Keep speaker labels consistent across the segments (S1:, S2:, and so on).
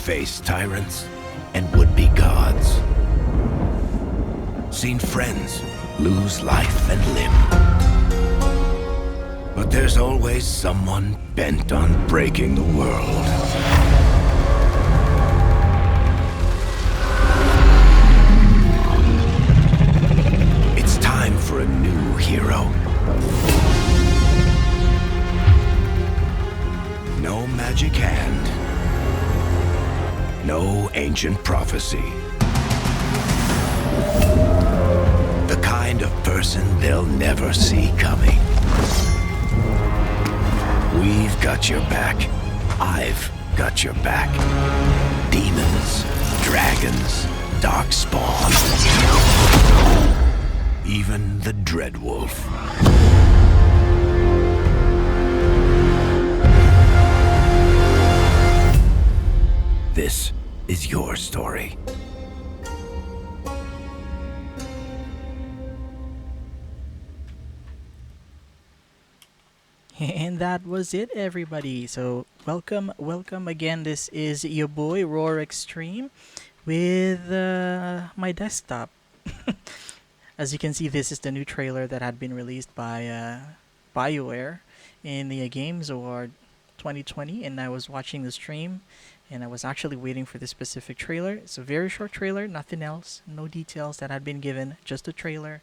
S1: faced tyrants and would-be gods. Seen friends lose life and limb. But there's always someone bent on breaking the world. It's time for a new hero. No magic hand. No ancient prophecy. The kind of person they'll never see coming. We've got your back. I've got your back. Demons, dragons, darkspawn. Even the Dreadwolf. This is your story.
S2: And that was it, everybody. So welcome again. This is your boy Roar Extreme with my desktop. As you can see, this is the new trailer that had been released by Bioware in the Games Award 2020, and I was watching the stream, and I was actually waiting for this specific trailer. It's a very short trailer, nothing else, no details that had been given, just a trailer,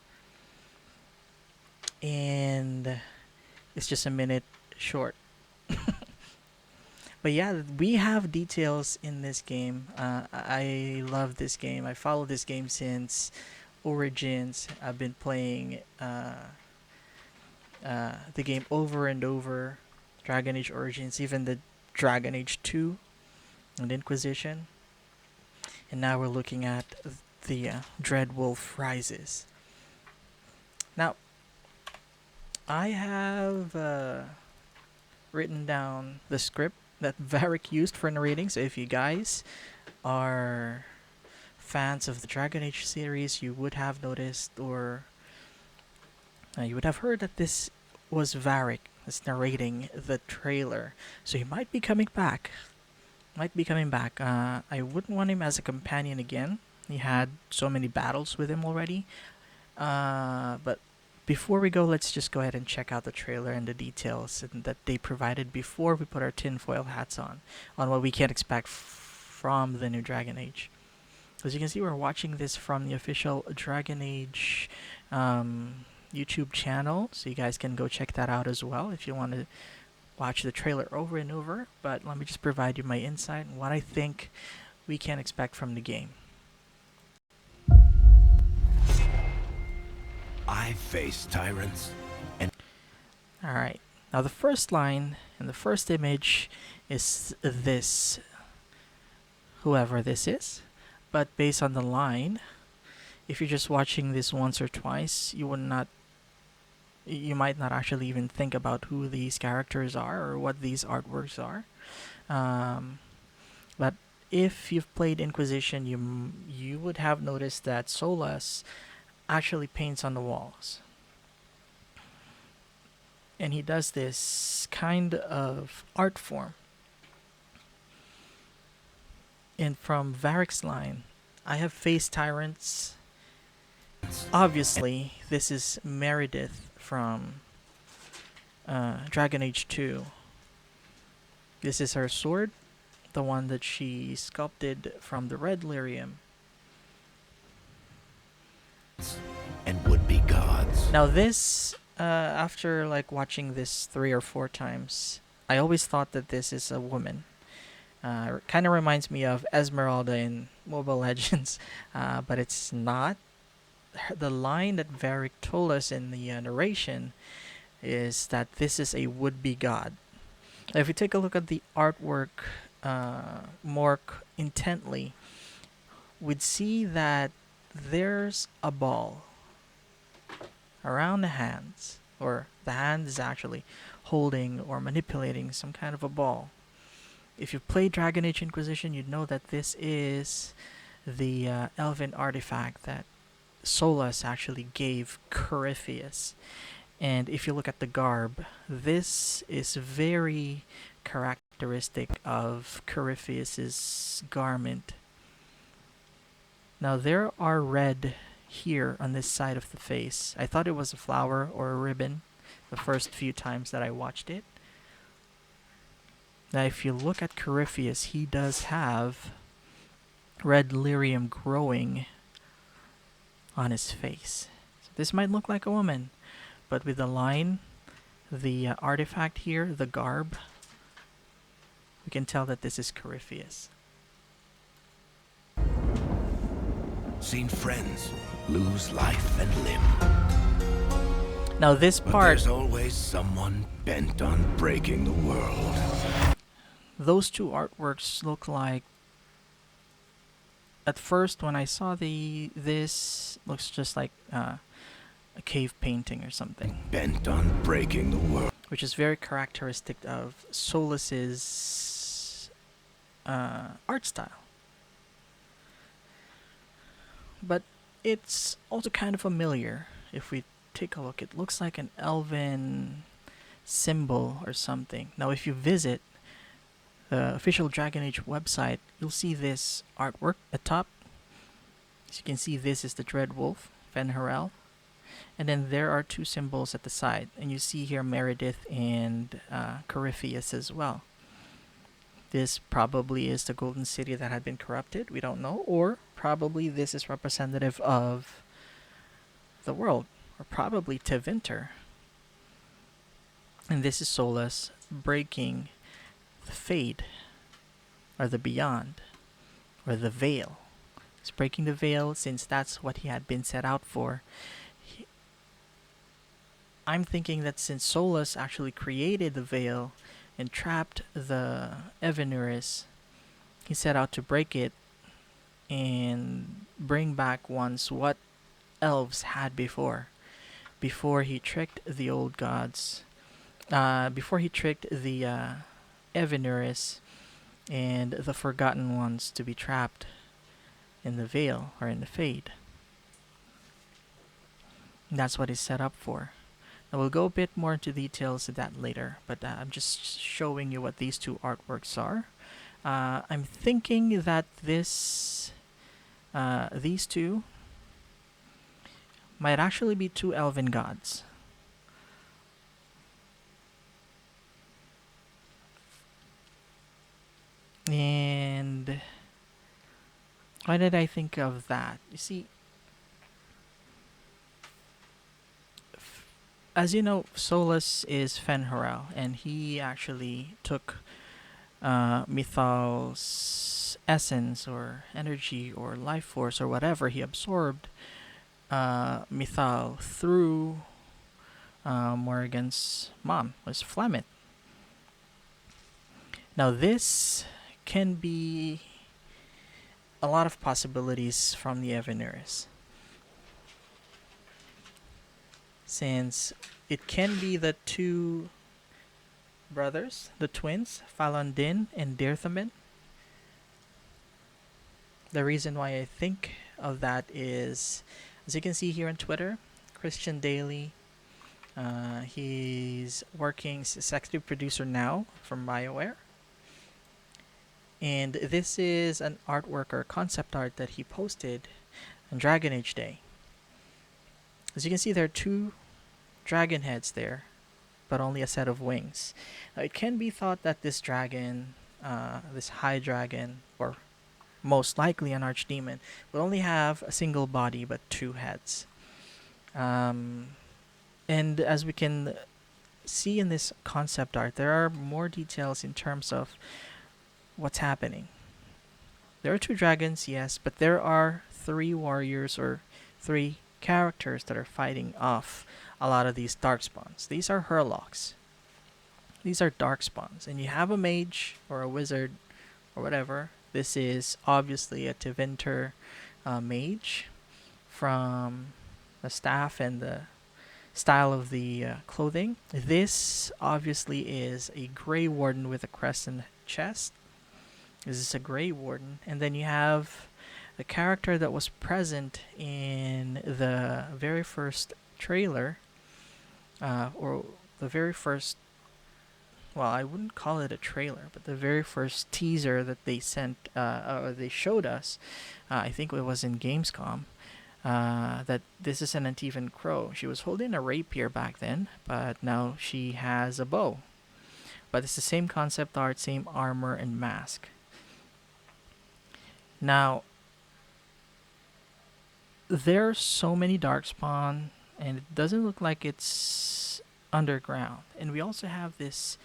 S2: and it's just a minute short. But yeah, we have details in this game. I love this game. I followed this game since Origins. I've been playing the game over and over. Dragon Age Origins, even the Dragon Age 2 and Inquisition. And now we're looking at the Dreadwolf Rises. Now, I have written down the script that Varric used for narrating, so if you guys are fans of the Dragon Age series, you would have noticed, or you would have heard that this was Varric that's narrating the trailer. So he might be coming back. I wouldn't want him as a companion again. He had so many battles with him already. But before we go, let's just go ahead and check out the trailer and the details that they provided before we put our tinfoil hats on what we can expect from the new Dragon Age. As you can see, we're watching this from the official Dragon Age YouTube channel, so you guys can go check that out as well if you want to watch the trailer over and over. But let me just provide you my insight on what I think we can expect from the game.
S1: I've faced tyrants and...
S2: Alright, now the first line and the first image is this, whoever this is. But based on the line, if you're just watching this once or twice, you might not actually even think about who these characters are or what these artworks are. But if you've played Inquisition, you would have noticed that Solas actually paints on the walls. And he does this kind of art form. And from Varric's line, I have faced tyrants. Obviously, this is Meredith from Dragon Age 2. This is her sword, the one that she sculpted from the red lyrium.
S1: And would-be gods.
S2: Now this, after like watching this 3 or 4 times, I always thought that this is a woman. Kind of reminds me of Esmeralda in Mobile Legends, but it's not. The line that Varric told us in the narration is that this is a would-be god. Now, if you take a look at the artwork more intently, we'd see that there's a ball around the hands, or the hand is actually holding or manipulating some kind of a ball. If you play Dragon Age Inquisition, you'd know that this is the elven artifact that Solas actually gave Corypheus. And if you look at the garb, this is very characteristic of Corypheus's garment. Now there are red here on this side of the face. I thought it was a flower or a ribbon the first few times that I watched it. Now if you look at Corypheus, he does have red lyrium growing on his face. So this might look like a woman, but with the line, the artifact here, the garb, we can tell that this is Corypheus.
S1: Seen friends lose life and limb.
S2: Now this
S1: But
S2: part,
S1: there's always someone bent on breaking the world.
S2: those two artworks look like, at first when I saw this looks just like a cave painting or something,
S1: Bent on breaking the world.
S2: which is very characteristic of Solas's art style. But it's also kind of familiar. If we take a look, it looks like an elven symbol or something. Now if you visit the official Dragon Age website, you'll see this artwork at top. As you can see, this is the Dread Wolf, Fen'Harel. And then there are two symbols at the side. And you see here Meredith and Corypheus as well. This probably is the Golden City that had been corrupted. We don't know. Or probably this is representative of the world. Or probably Tevinter. And this is Solas breaking the Fade. Or the Beyond. Or the Veil. He's breaking the veil since that's what he had been set out for. I'm thinking that since Solas actually created the veil and trapped the Evenuris, he set out to break it and bring back once what elves had before he tricked the old gods, before he tricked the Evenuris and the Forgotten Ones to be trapped in the veil or in the Fade. And that's what he's set up for. Now we'll go a bit more into details of that later, but I'm just showing you what these two artworks are. I'm thinking that these two might actually be two elven gods. And why did I think of that? You see, as you know, Solas is Fen'Harel, and he actually took Mythal's essence or energy or life force or whatever. He absorbed Mythal through Morrigan's mom, was Flemeth. Now this can be a lot of possibilities from the Evenuris, since it can be the two brothers, the twins, Falondin and Dirthamin. The reason why I think of that is, as you can see here on Twitter, Christian Daly, he's working as executive producer now from Bioware. And this is an artwork or concept art that he posted on Dragon Age Day. As you can see, there are two dragon heads there, but only a set of wings. Now, it can be thought that this dragon, this high dragon, or most likely an archdemon, will only have a single body but two heads. And as we can see in this concept art, there are more details in terms of what's happening. There are two dragons, yes, but there are three warriors or three characters that are fighting off a lot of these darkspawns. These are Hurlocks. These are darkspawns, and you have a mage or a wizard or whatever. This is obviously a Tevinter mage from the staff and the style of the clothing. This obviously is a Grey Warden with a crescent chest. This is a Grey Warden, and then you have the character that was present in the very first trailer, or the very first well, I wouldn't call it a trailer, but the very first teaser that they sent, or they showed us, I think it was in Gamescom, that this is an Antivan Crow. She was holding a rapier back then, but now she has a bow. But it's the same concept art, same armor and mask. Now, there's so many darkspawn, and it doesn't look like it's underground. And we also have this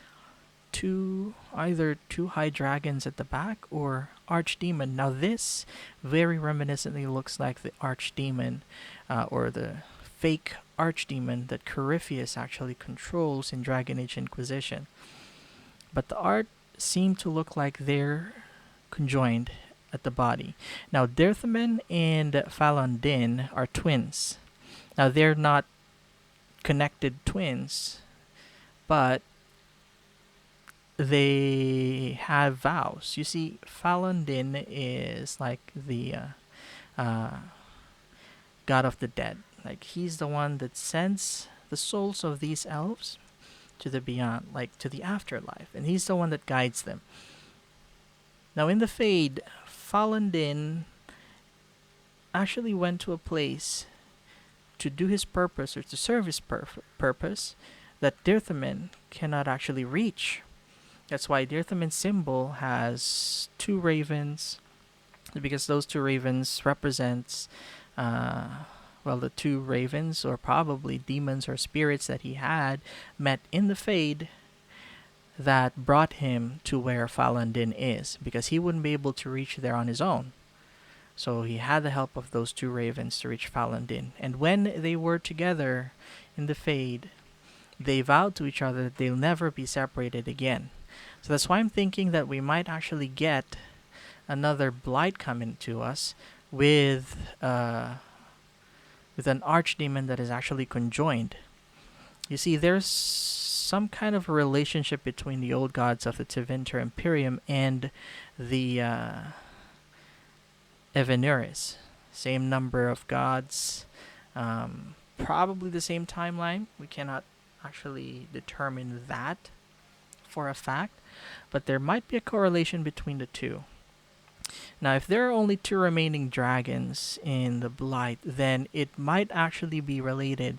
S2: either two high dragons at the back or archdemon. Now this very reminiscently looks like the archdemon, or the fake archdemon that Corypheus actually controls in Dragon Age Inquisition. But the art seemed to look like they're conjoined at the body. Now Dirthaman and Falon Din are twins. Now they're not connected twins, but they have vows. You see, Falon Din is like the god of the dead. Like he's the one that sends the souls of these elves to the beyond, like to the afterlife, and he's the one that guides them. Now in the Fade, Falon Din actually went to a place to do his purpose or to serve his purpose that Dirthaman cannot actually reach. That's why Dirthaman's symbol has two ravens, because those two ravens represents, the two ravens or probably demons or spirits that he had met in the Fade that brought him to where Falon Din is, because he wouldn't be able to reach there on his own. So he had the help of those two ravens to reach Falon Din. And when they were together in the Fade, they vowed to each other that they'll never be separated again. So that's why I'm thinking that we might actually get another blight coming to us with an archdemon that is actually conjoined. You see, there's some kind of a relationship between the old gods of the Tevinter Imperium and the Evenuris. Same number of gods, probably the same timeline. We cannot actually determine that for a fact, but there might be a correlation between the two. Now, if there are only two remaining dragons in the Blight, then it might actually be related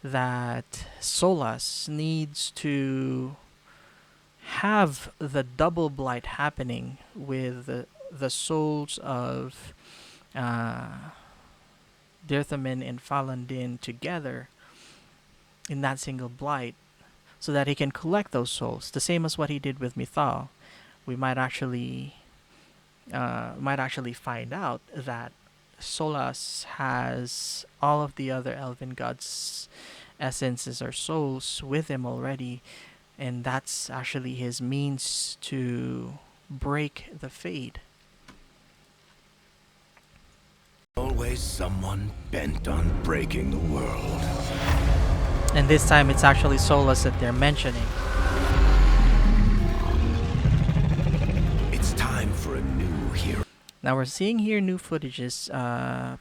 S2: that Solas needs to have the double Blight happening with the souls of Dirthaman and Falon Din together in that single Blight, so that he can collect those souls, the same as what he did with Mythal. We might actually find out that Solas has all of the other elven gods' essences or souls with him already, and that's actually his means to break the Fade.
S1: Always someone bent on breaking the world.
S2: And this time it's actually Solas that they're mentioning.
S1: It's time for a new hero.
S2: Now we're seeing here new footages,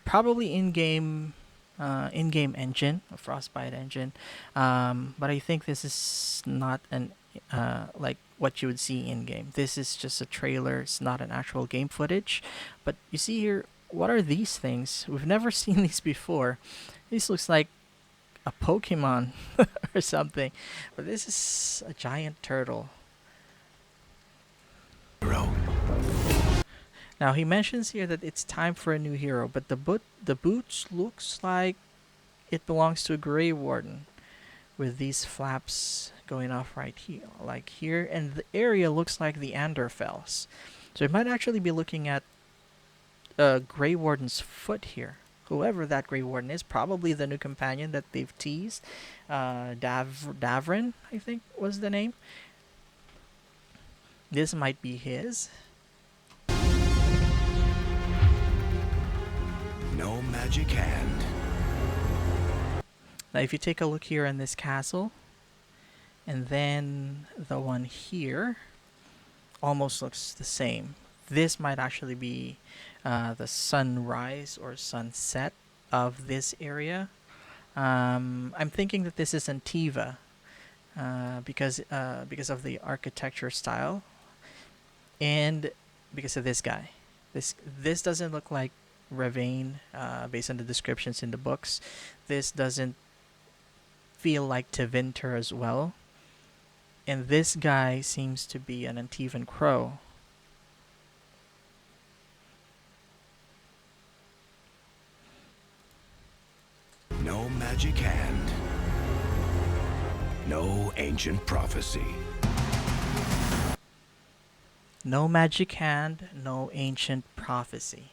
S2: probably in-game engine, a Frostbite engine, but I think this is not an like what you would see in-game. This is just a trailer. It's not an actual game footage. But you see here, what are these things? We've never seen these before. This looks like a Pokemon or something, but this is a giant turtle. Now he mentions here that it's time for a new hero, but the boots looks like it belongs to a Grey Warden, with these flaps going off right here, like here, and the area looks like the Anderfells. So we might actually be looking at a Grey Warden's foot here. Whoever that Grey Warden is, probably the new companion that they've teased. Davrin, I think was the name. This might be his.
S1: No magic hand.
S2: Now if you take a look here in this castle, and then the one here, almost looks the same. This might actually be the sunrise or sunset of this area. I'm thinking that this is Antiva. because of the architecture style and because of this guy. This doesn't look like Ravane based on the descriptions in the books. This doesn't feel like Tevinter as well. And this guy seems to be an Antivan Crow.
S1: No magic hand. No ancient prophecy.
S2: No magic hand, no ancient prophecy.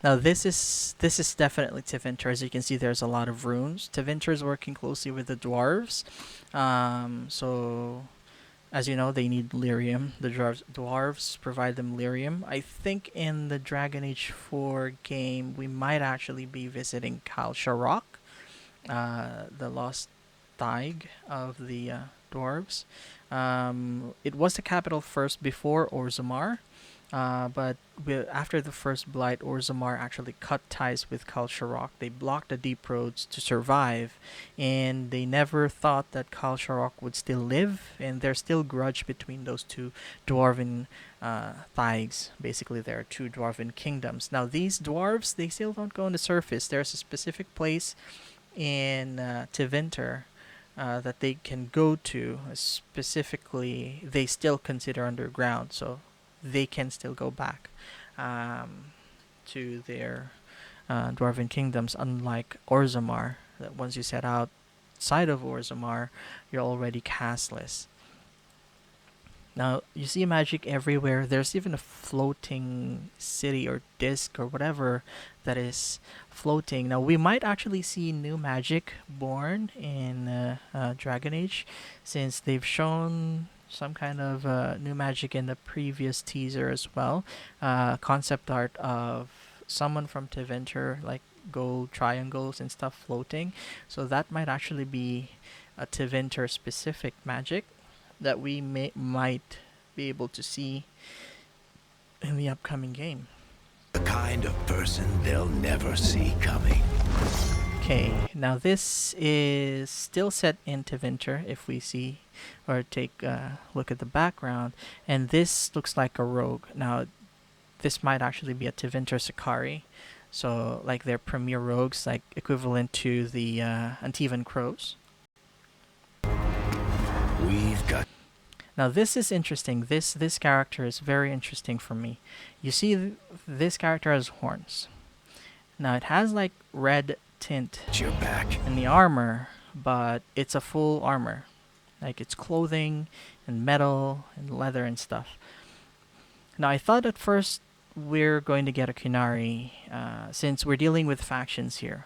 S2: Now this is definitely Tevinter. As you can see, there's a lot of runes. Tevinter is working closely with the dwarves. So as you know, they need lyrium. The dwarves provide them lyrium. I think in the Dragon Age 4 game, we might actually be visiting Kal Sharok, the lost Thaig of the dwarves. It was the capital first before Orzammar, but after the first blight, Orzammar actually cut ties with Kal Sharok. They blocked the deep roads to survive, and they never thought that Kal Sharok would still live, and there's still grudge between those two dwarven Thaigs. Basically, there are two dwarven kingdoms. Now, these dwarves, they still don't go on the surface. There's a specific place in Tevinter that they can go to. Specifically, they still consider underground, so they can still go back to their dwarven kingdoms, unlike Orzammar, that once you set outside of Orzammar, you're already castless. Now, you see magic everywhere. There's even a floating city or disc or whatever that is floating. Now, we might actually see new magic born in Dragon Age, since they've shown some kind of new magic in the previous teaser as well. Concept art of someone from Tevinter, like gold triangles and stuff floating. So that might actually be a Tevinter specific magic that we might be able to see in the upcoming game.
S1: The kind of person they'll never see coming.
S2: Okay, now this is still set in Tevinter if we see or take a look at the background, and this looks like a rogue. Now, this might actually be a Tevinter Sakari, so like their premier rogues, like equivalent to the Antivan Crows.
S1: We've got...
S2: Now this is interesting. This character is very interesting for me. You see, this character has horns. Now it has like red tint
S1: Your back.
S2: in the armor, but it's a full armor. Like it's clothing and metal and leather and stuff. Now I thought at first we're going to get a Kunari, since we're dealing with factions here.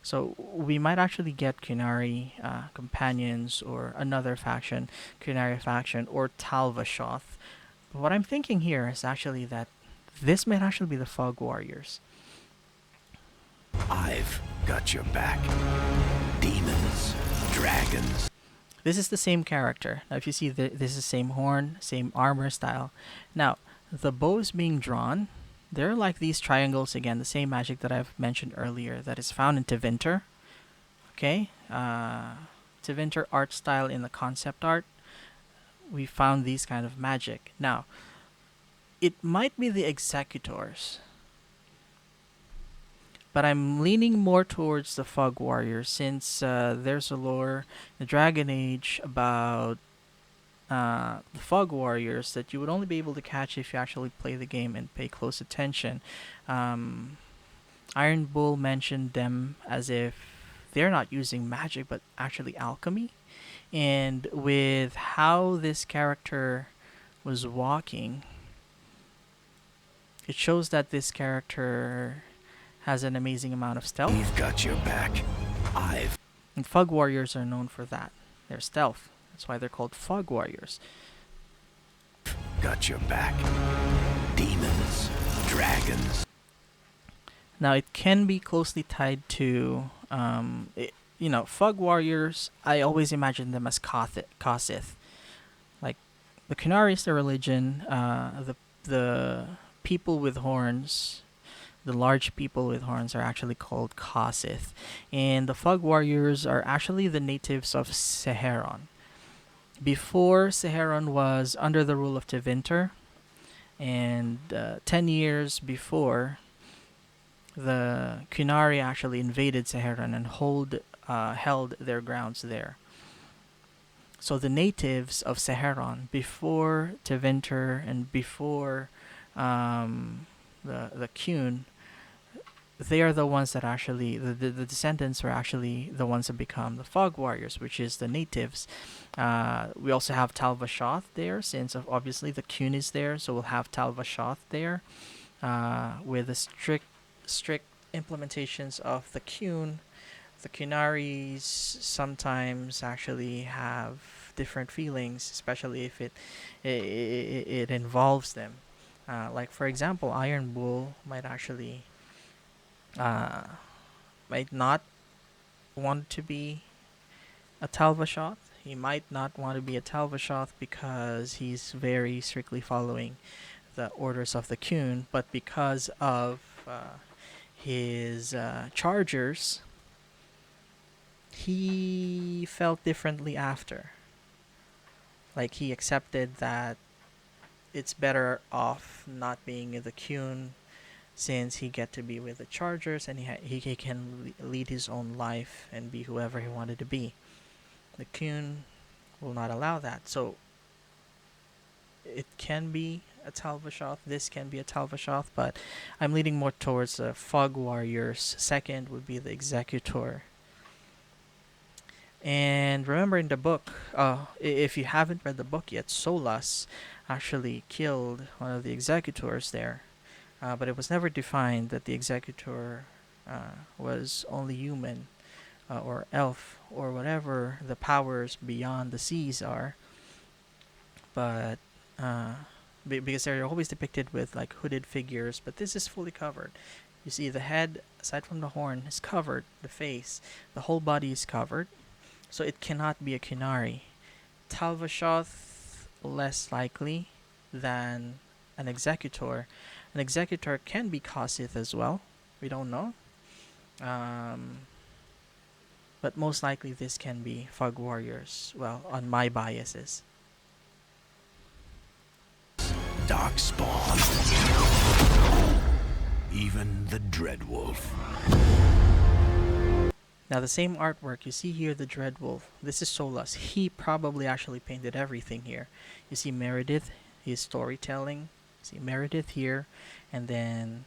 S2: So we might actually get Kunari companions or another faction, Kunari faction, or Talvashoth. But what I'm thinking here is actually that this might actually be the Fog Warriors.
S1: I've got your back. Demons. Dragons.
S2: This is the same character. Now if you see, this is the same horn, same armor style. Now, the bows being drawn, they're like these triangles again, the same magic that I've mentioned earlier that is found in Tevinter. Okay, Tevinter art style in the concept art. We found these kind of magic. Now, it might be the Executors, but I'm leaning more towards the Fog Warriors, since there's a lore in the Dragon Age about the Fog Warriors that you would only be able to catch if you actually play the game and pay close attention. Iron Bull mentioned them as if they're not using magic but actually alchemy. And with how this character was walking, it shows that this character has an amazing amount of stealth.
S1: We've got your back.
S2: And Fog Warriors are known for that. They're stealth. That's why they're called Fog Warriors.
S1: Got your back. Demons. Dragons.
S2: Now, it can be closely tied to, Fog Warriors. I always imagine them as Kothith. Like, the Kunari is the religion. The people with horns, The large people with horns are actually called Kosith. And the Fog Warriors are actually the natives of Seheron. Before Seheron was under the rule of Tevinter, and 10 years before, the Kunari actually invaded Seheron and held their grounds there. So the natives of Seheron, before Tevinter and before the Kun, they are the ones that actually the descendants are actually the ones that become the Fog Warriors, which is the natives. We also have Talvashoth there, since obviously the Kun is there, so we'll have Talvashoth there, with the strict implementations of the Kun. The Kunaris sometimes actually have different feelings, especially if it involves them. Like for example, Iron Bull uh, might not want to be a Talvashoth. He might not want to be a Talvashoth because he's very strictly following the orders of the Kun, but because of his chargers, he felt differently after. Like he accepted that it's better off not being in the Kun, since he get to be with the Chargers, and he can lead his own life and be whoever he wanted to be. The Kun will not allow that. So it can be a Talvashoth. This can be a Talvashoth, but I'm leaning more towards the Fog Warriors. Second would be the Executor. And remember in the book, if you haven't read the book yet, Solas actually killed one of the Executors there. But it was never defined that the Executor was only human, or elf, or whatever the powers beyond the seas are. But because they're always depicted with like hooded figures, but this is fully covered. You see, the head, aside from the horn, is covered. The face, the whole body is covered. So it cannot be a Kunari. Talvashoth, less likely than an Executor. An Executor can be Kosith as well. We don't know. But most likely this can be Fog Warriors. Well, on my biases.
S1: Darkspawn. Even the Dreadwolf.
S2: Now the same artwork, you see here the Dreadwolf. This is Solas. He probably actually painted everything here. You see Meredith, his storytelling. See Meredith here, and then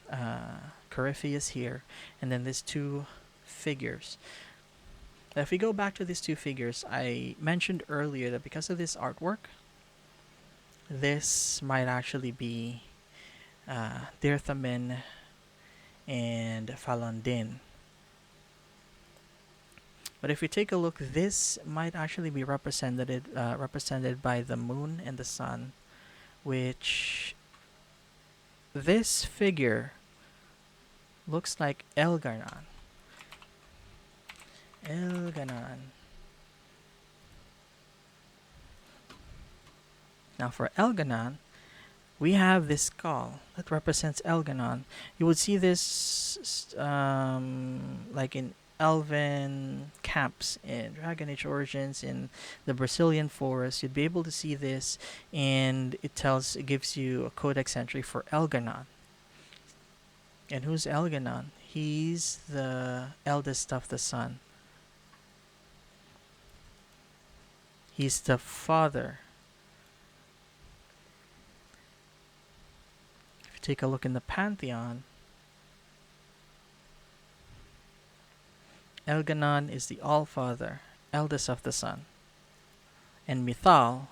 S2: Corypheus here, and then these two figures. Now if we go back to these two figures, I mentioned earlier that because of this artwork, this might actually be Dirthamin and Falondin. But if we take a look, this might actually be represented by the moon and the sun, which this figure looks like Elgar'nan. Now for Elgar'nan, we have this skull that represents Elgar'nan. You would see this like in elven camps in Dragon Age Origins, in the Brazilian forest. You'd be able to see this, and it gives you a codex entry for Elgar'nan. And who's Elgar'nan? He's the eldest of the sun. He's the father. If you take a look in the Pantheon, Elgar'nan is the All-Father, eldest of the sun. And Mythal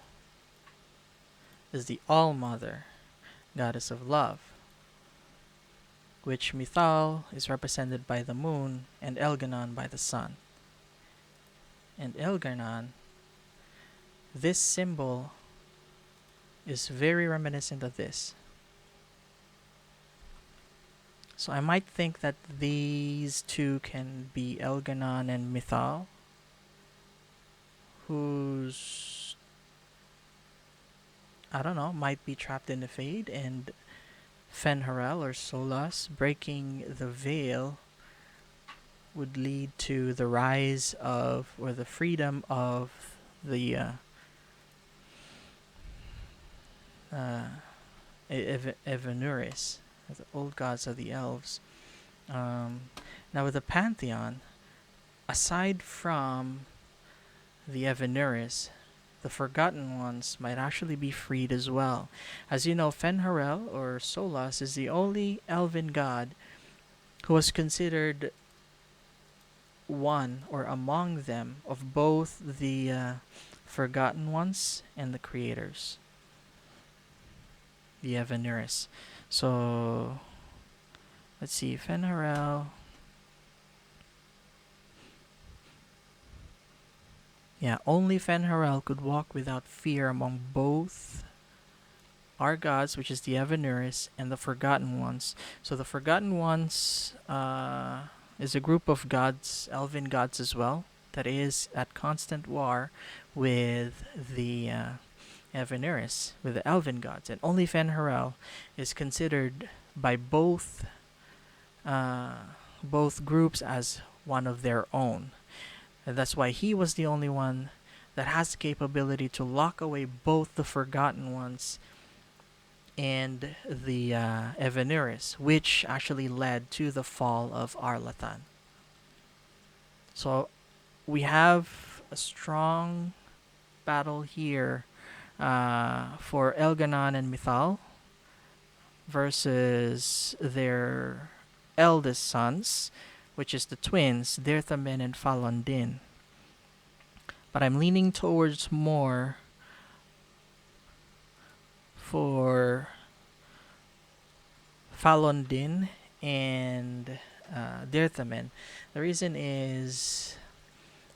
S2: is the All-Mother, goddess of love, which Mythal is represented by the moon and Elgar'nan by the sun. And Elgar'nan, this symbol is very reminiscent of this. So I might think that these two can be Elgar'nan and Mythal, who's, I don't know, might be trapped in the Fade and Fenharel or Solas, breaking the veil would lead to the rise of, or the freedom of, the uh, Evanuris, the old gods of the elves. Now, with the pantheon, aside from the Evanuris, the Forgotten Ones might actually be freed as well. As you know, Fenharel or Solas is the only elven god who was considered one or among them of both the Forgotten Ones and the Creators, the Evanuris. So let's see, Fenharel. Yeah, only Fenharel could walk without fear among both our gods, which is the Evanuris, and the Forgotten Ones. So the Forgotten Ones is a group of gods, elven gods as well, that is at constant war with the Evanuris, with the elven gods. And only Fenharel is considered by uh, both groups as one of their own. And that's why he was the only one that has the capability to lock away both the Forgotten Ones and the Evanuris, which actually led to the fall of Arlathan. So we have a strong battle here for Elganon and Mithal versus their eldest sons, which is the twins, Dirthamin and Falondin. But I'm leaning towards more for Falondin and Dirthamin. The reason is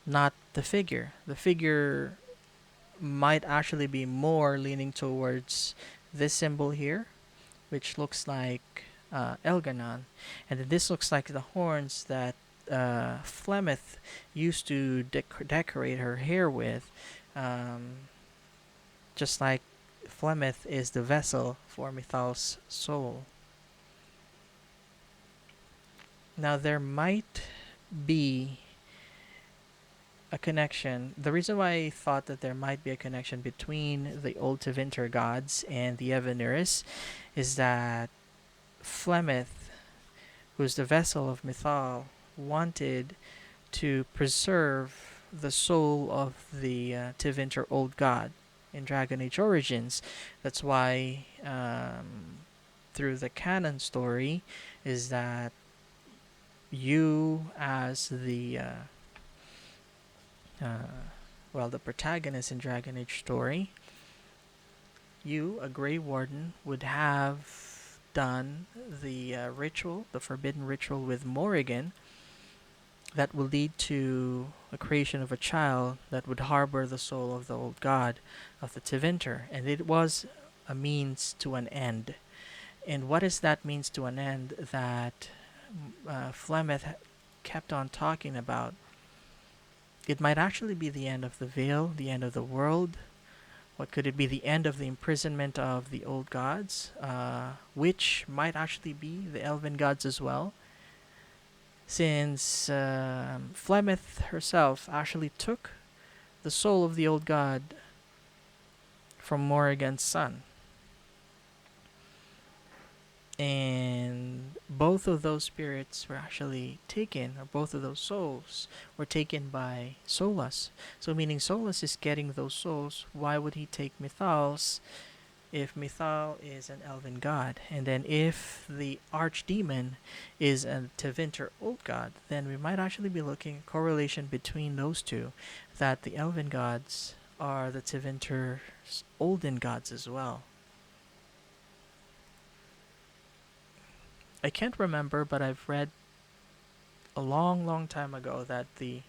S2: not the figure. The figure might actually be more leaning towards this symbol here, which looks like Elganon. And then this looks like the horns that Flemeth used to decorate her hair with. Just like Flemeth is the vessel for Mithal's soul. Now, there might be a connection. The reason why I thought that there might be a connection between the old Tevinter gods and the Evanuris is that Flemeth, who's the vessel of Mithal, wanted to preserve the soul of the Tevinter old god in Dragon Age Origins. That's why, through the canon story, is that you, as the the protagonist in Dragon Age story, you, a Grey Warden, would have done the ritual, the forbidden ritual with Morrigan, that will lead to a creation of a child that would harbor the soul of the old god of the Tevinter. And it was a means to an end. And what is that means to an end that Flemeth kept on talking about? It might actually be the end of the veil, the end of the world. What could it be? The end of the imprisonment of the old gods, which might actually be the elven gods as well, since Flemeth herself actually took the soul of the old god from Morrigan's son. And both of those spirits were actually taken, or both of those souls were taken by Solas. So meaning Solas is getting those souls. Why would he take Mithal's if Mithal is an elven god? And then if the archdemon is a Tevinter old god, then we might actually be looking at correlation between those two, that the elven gods are the Tevinter's olden gods as well. I can't remember, but I've read a long, long time ago that the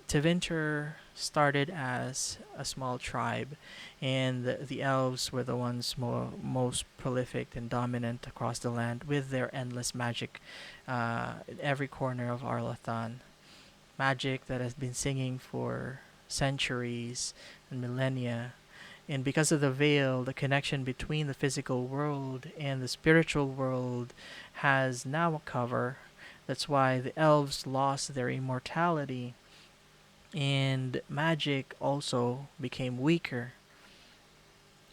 S2: Tevinter started as a small tribe, and the elves were the ones most prolific and dominant across the land with their endless magic in every corner of Arlathan. Magic that has been singing for centuries and millennia, And because of the veil, the connection between the physical world and the spiritual world has now a cover. That's why the elves lost their immortality, and magic also became weaker.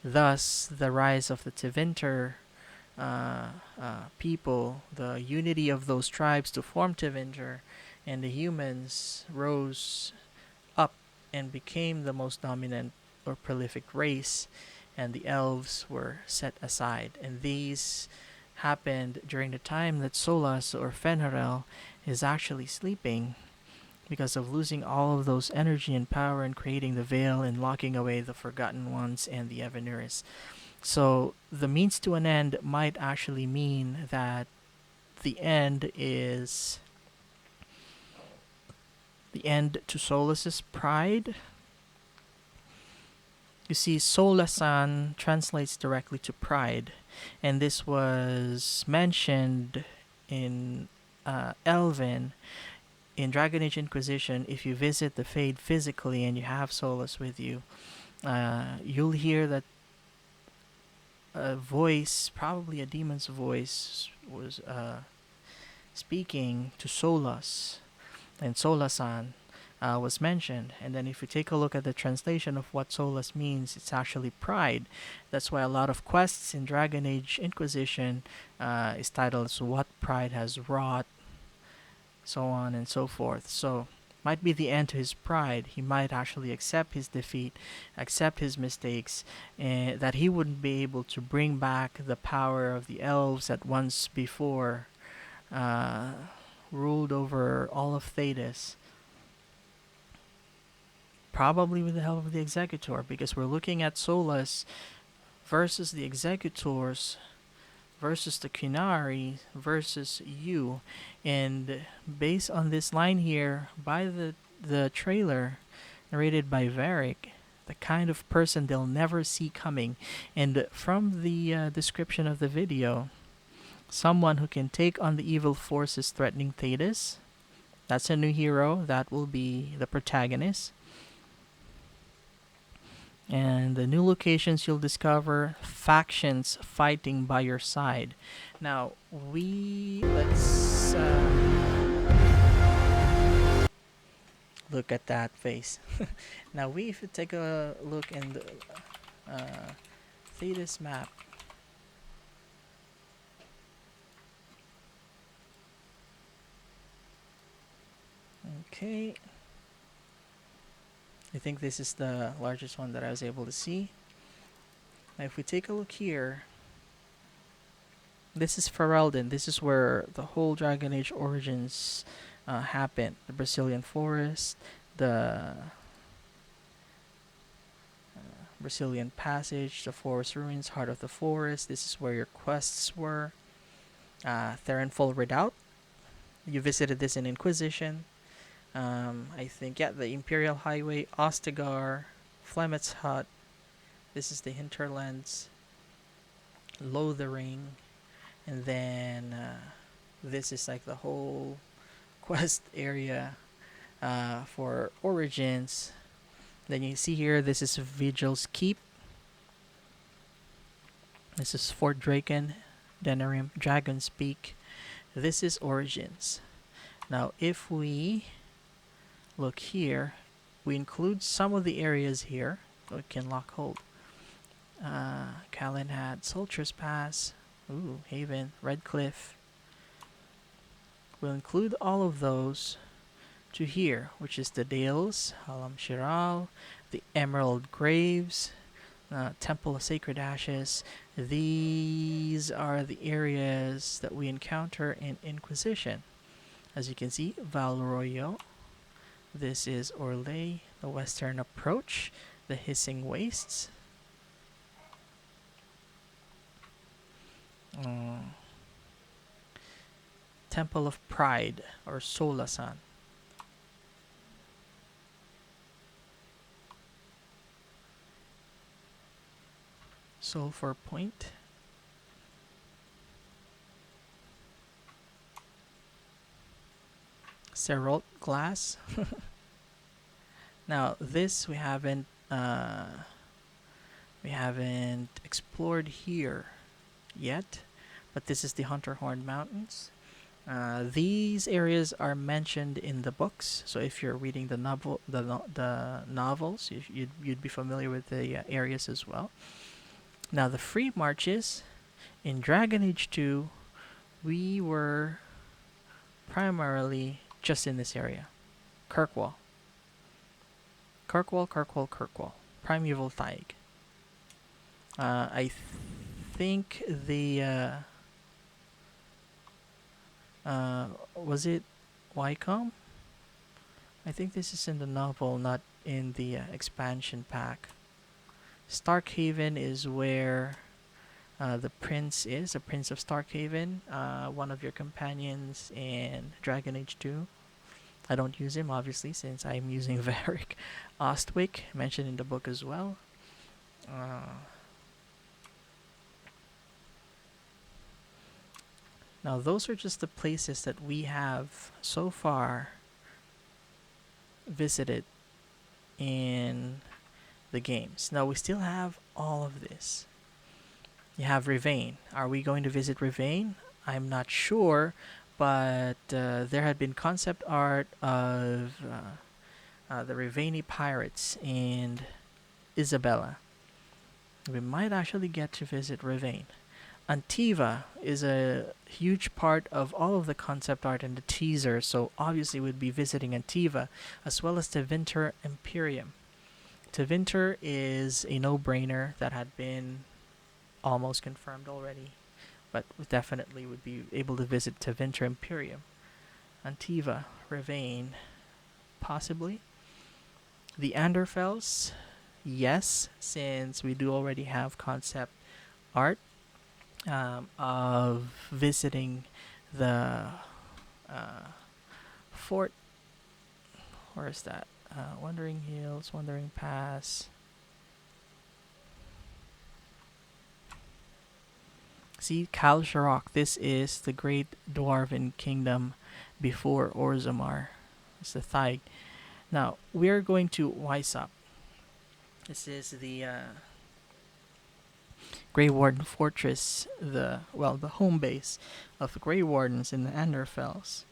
S2: Thus, the rise of the Tevinter people, the unity of those tribes to form Tevinter, and the humans rose up and became the most dominant or prolific race, and the elves were set aside. And these happened during the time that Solas or Fenrirel is actually sleeping because of losing all of those energy and power and creating the veil and locking away the Forgotten Ones and the Evanuris. So the means to an end might actually mean that the end is the end to Solas's pride. You see, Solasan translates directly to pride, and this was mentioned in Elven in Dragon Age Inquisition. If you visit the Fade physically and you have Solas with you, you'll hear that a voice, probably a demon's voice, was speaking to Solas, and Solasan was mentioned. And then if you take a look at the translation of what Solas means, it's actually pride. That's why a lot of quests in Dragon Age Inquisition is titled as What Pride Has Wrought, so on and so forth. So might be the end to his pride. He might actually accept his defeat, accept his mistakes, and that he wouldn't be able to bring back the power of the elves that once before uh, ruled over all of Thedas. Probably with the help of the Executor, because we're looking at Solas versus the Executors versus the Qunari versus you. And based on this line here by the trailer narrated by Varric, the kind of person they'll never see coming. And from the description of the video, someone who can take on the evil forces threatening Thedas. That's a new hero. That will be the protagonist. And the new locations you'll discover, factions fighting by your side. Now, let's look at that face. Now, if you take a look in the Thetis map, okay, I think this is the largest one that I was able to see. Now, if we take a look here, this is Ferelden. This is where the whole Dragon Age origins happened. The Brazilian forest, the Brazilian passage, the forest ruins, heart of the forest. This is where your quests were. Therenfall Redoubt. You visited this in Inquisition. I think, yeah, the Imperial Highway, Ostagar, Flemet's Hut. This is the hinterlands, Lothering, and then this is like the whole quest area for Origins. Then you see here, this is Vigil's Keep. This is Fort Draken, Denerim, Dragon's Peak. This is Origins. Now, if we look here, we include some of the areas here that we can lock hold. Calenhad, Sultrus Pass, Haven, Red Cliff. We'll include all of those to here, which is the Dales, Halam Shiral, the Emerald Graves, Temple of Sacred Ashes. These are the areas that we encounter in Inquisition. As you can see, Val Royo. This is Orlais, the Western Approach, the Hissing Wastes. Temple of Pride, or Solasan. Sulphur Point. Cerult Glass. Now, this we haven't We haven't explored here yet, but this is the Hunterhorn Mountains. These areas are mentioned in the books, so if you're reading the novels, you'd be familiar with the areas as well. Now, the free marches in Dragon Age 2, we were primarily just in this area. Kirkwall. Kirkwall. Primeval Thaig. I think was it Wycombe? I think this is in the novel, not in the expansion pack. Starkhaven is where the prince is, the Prince of Starkhaven, one of your companions in Dragon Age 2. I don't use him, obviously, since I'm using Varric Ostwick, mentioned in the book as well. Now, those are just the places that we have so far visited in the games. Now, we still have all of this. You have Rivain. Are we going to visit Rivain? I'm not sure, but there had been concept art of the Rivaini pirates and Isabella. We might actually get to visit Rivain. Antiva is a huge part of all of the concept art and the teaser, so obviously we'd be visiting Antiva, as well as Tevinter Imperium. Tevinter is a no-brainer that had been almost confirmed already, but we definitely would be able to visit Tevinter Imperium. Antiva, Rivain, possibly. The Anderfels, yes, since we do already have concept art of visiting the fort. Where is that? Wandering Hills, Wandering Pass. See, Kal Sharok. This is the Great Dwarven Kingdom before Orzammar. It's the Thaig. Now, we're going to Wysop. This is the Grey Warden Fortress, the home base of the Grey Wardens in the Anderfels.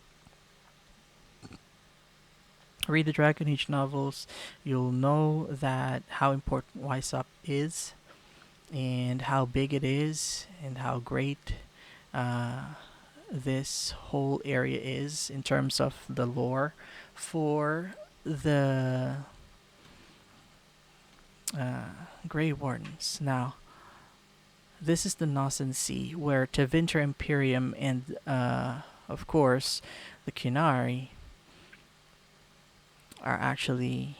S2: Read the Dragon Age novels, you'll know that how important Wysop is, and how big it is, and how great this whole area is in terms of the lore for the Grey Wardens. Now, this is the Nossen Sea, where Tevinter Imperium and, of course, the Qunari are actually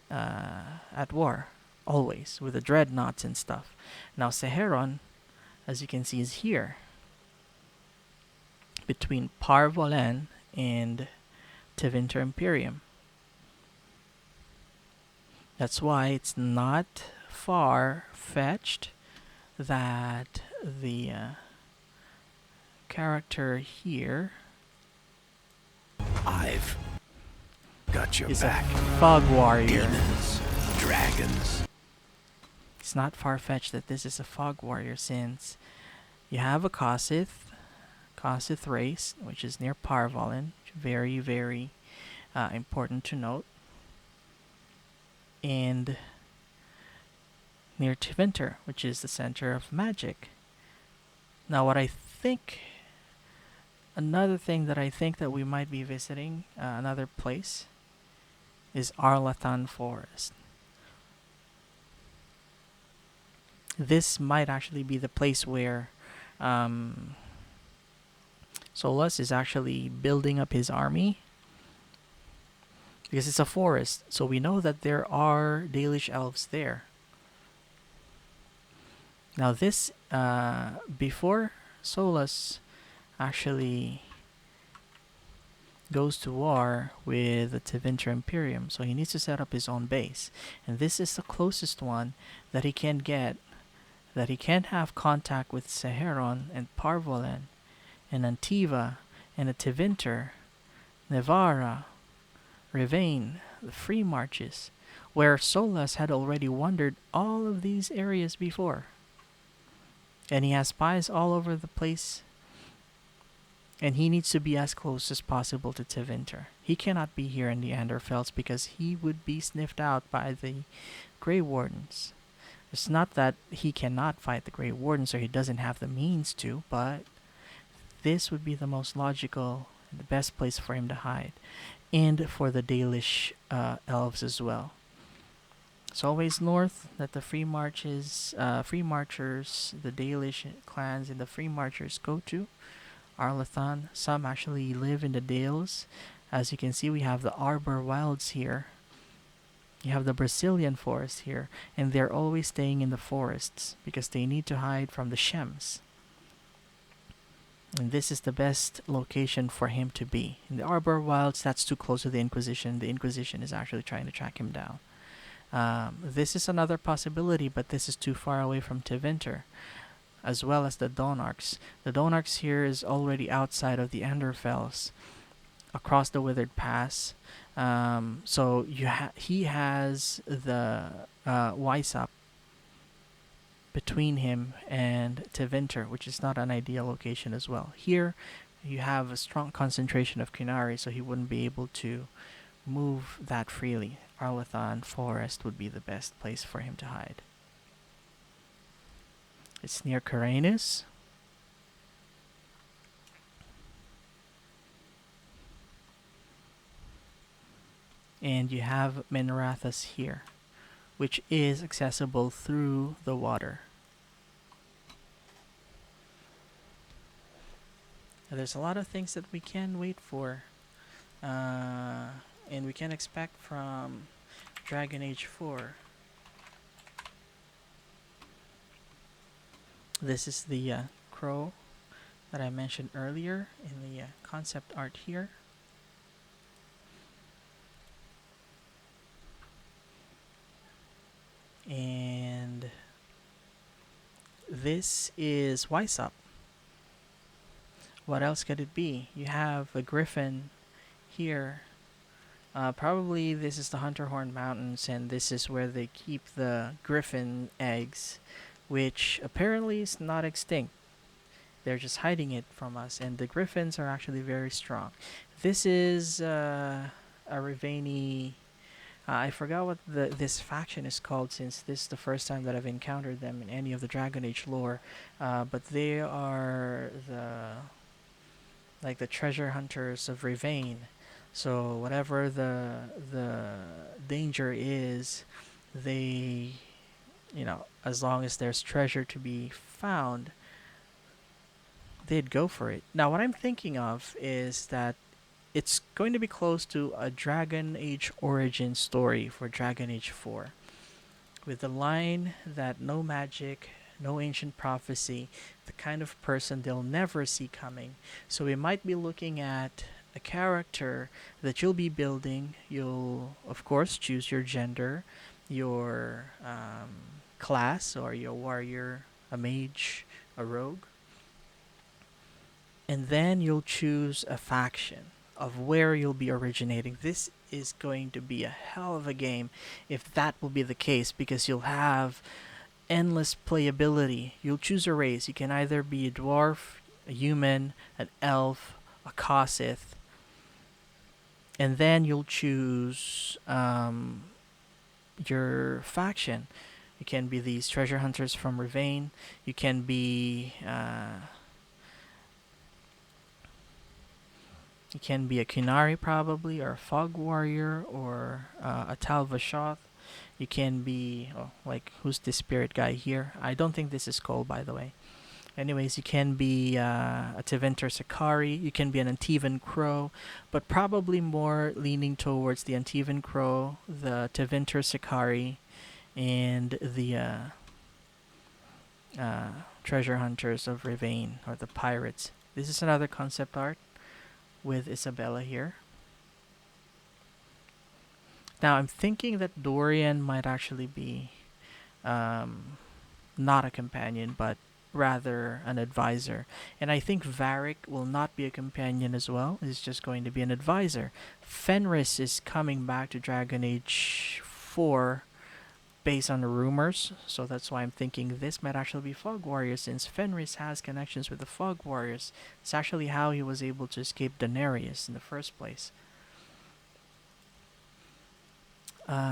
S2: at war, always, with the dreadnoughts and stuff. Now, Seheron, as you can see, is here, between Parvolen and Tevinter Imperium. That's why it's not far-fetched that the character here
S1: I've got your
S2: is
S1: back.
S2: a fog warrior.
S1: Demons, dragons.
S2: It's not far-fetched that this is a fog warrior, since you have a Kossith race, which is near Parvolen. Very, very important to note. And near Tevinter, which is the center of magic. Now, another thing that I think that we might be visiting, another place, is Arlathan Forest. This might actually be the place where Solas is actually building up his army, because it's a forest, so we know that there are Dalish elves there. Now this, before Solas actually goes to war with the Tevinter Imperium, so he needs to set up his own base. And this is the closest one that he can get, that he can have contact with Seheron and Parvolen and Antiva and the Tevinter, Nevara, Rivain, the free marches, where Solas had already wandered all of these areas before. And he has spies all over the place, and he needs to be as close as possible to Tevinter. He cannot be here in the Anderfels because he would be sniffed out by the Grey Wardens. It's not that he cannot fight the Grey Wardens or he doesn't have the means to, but this would be the most logical and the best place for him to hide. And for the Dalish elves as well. It's always north that the free marchers, the Dalish clans and the free marchers go to. Arlathan. Some actually live in the Dales. As you can see, we have the Arbor Wilds here. You have the Brazilian forest here, and they're always staying in the forests because they need to hide from the Shems. And this is the best location for him to be. In the Arbor Wilds, that's too close to the Inquisition. The Inquisition is actually trying to track him down. This is another possibility, but this is too far away from Tevinter, as well as the Donarchs. The Donarchs here is already outside of the Anderfels, across the Withered Pass. So he has the Weissop between him and Tevinter, which is not an ideal location as well. Here, you have a strong concentration of Kunari, so he wouldn't be able to move that freely. Arlathan Forest would be the best place for him to hide. It's near Caranus. And you have Menrathas here, which is accessible through the water. Now, there's a lot of things that we can wait for, and we can expect from Dragon Age 4. This is the crow that I mentioned earlier in the concept art here. And this is Weissop. What else could it be? You have a griffin here. Probably this is the Hunterhorn Mountains, and this is where they keep the griffin eggs, which apparently is not extinct. They're just hiding it from us, and the griffins are actually very strong. This is a Rivani. I forgot what this faction is called, since this is the first time that I've encountered them in any of the Dragon Age lore. But they are the treasure hunters of Rivane. So whatever the danger is, they, as long as there's treasure to be found, they'd go for it. Now, what I'm thinking of is that it's going to be close to a Dragon Age origin story for Dragon Age 4. With the line that no magic, no ancient prophecy, the kind of person they'll never see coming. So we might be looking at a character that you'll be building. You'll, of course, choose your gender, your class, or your warrior, a mage, a rogue. And then you'll choose a faction of where you'll be originating. This is going to be a hell of a game if that will be the case, because you'll have endless playability. You'll choose a race. You can either be a dwarf, a human, an elf, a Kossith, and then you'll choose your faction. You can be these treasure hunters from Rivane. You can be a Kunari probably, or a Fog Warrior, or a Tal Vashoth. You can be, who's this spirit guy here? I don't think this is Cole, by the way. Anyways, you can be a Tevinter Sakari. You can be an Antivan Crow, but probably more leaning towards the Antivan Crow, the Tevinter Sakari, and the treasure hunters of Rivane, or the pirates. This is another concept art with Isabella here. Now, I'm thinking that Dorian might actually be not a companion, but rather an advisor. And I think Varric will not be a companion as well. He's just going to be an advisor. Fenris is coming back to Dragon Age 4 based on the rumors, so that's why I'm thinking this might actually be Fog Warriors since Fenris has connections with the Fog Warriors. It's actually how he was able to escape Daenerys in the first place.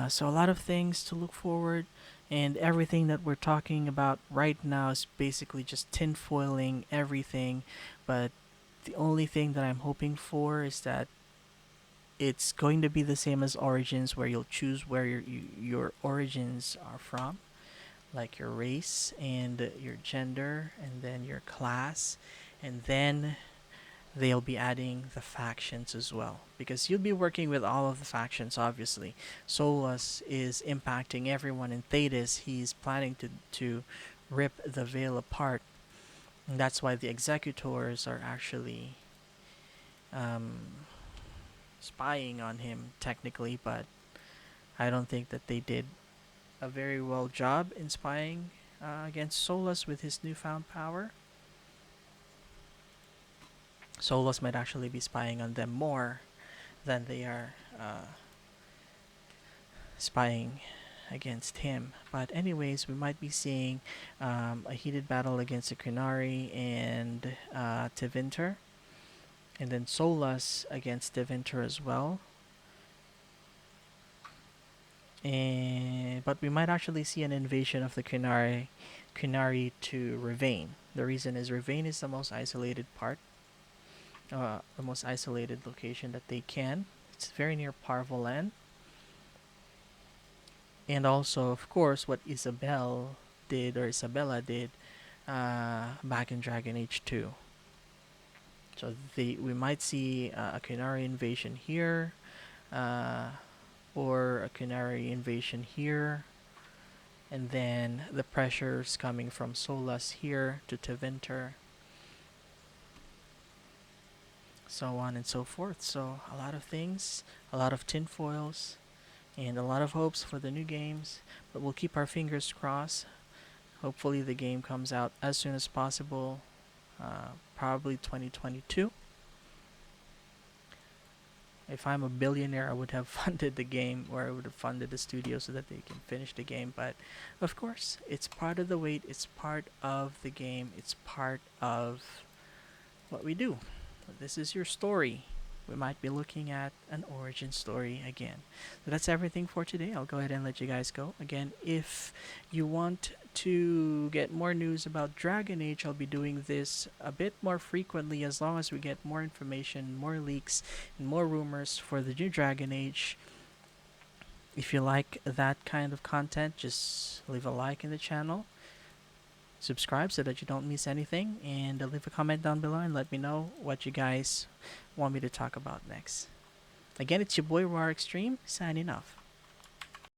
S2: So a lot of things to look forward, and everything that we're talking about right now is basically just tinfoiling everything. But the only thing that I'm hoping for is that it's going to be the same as Origins, where you'll choose where your origins are from, like your race and your gender, and then your class, and then they'll be adding the factions as well because you'll be working with all of the factions. Obviously, Solus is impacting everyone in Thetis. He's planning to rip the veil apart, and that's why the executors are actually um, spying on him technically, but I don't think that they did a very well job in spying against Solus with his newfound power. Solus might actually be spying on them more than they are spying against him. But anyways, we might be seeing a heated battle against the Qunari and Tevinter, and then Solus against Tevinter as well. And but we might actually see an invasion of the Qunari to Ravane. The reason is Ravane is the most isolated part, the most isolated location that they can. It's very near Parvolan. And also, of course, what Isabella did back in Dragon Age 2. So we might see a Qunari invasion here, or a Qunari invasion here, and then the pressures coming from Solus here to Tevinter, so on and so forth. So a lot of things, a lot of tinfoils, and a lot of hopes for the new games, but we'll keep our fingers crossed. Hopefully the game comes out as soon as possible, probably 2022. If I'm a billionaire, I would have funded the game, or I would have funded the studio so that they can finish the game. But of course, it's part of the wait, it's part of the game, it's part of what we do. This is your story. We might be looking at an origin story again. So that's everything for today. I'll go ahead and let you guys go. Again, if you want to get more news about Dragon Age, I'll be doing this a bit more frequently as long as we get more information, more leaks, and more rumors for the new Dragon Age. If you like that kind of content, just leave a like in the channel. Subscribe so that you don't miss anything, and leave a comment down below and let me know what you guys want me to talk about next. Again, it's your boy Roar Extreme, signing off.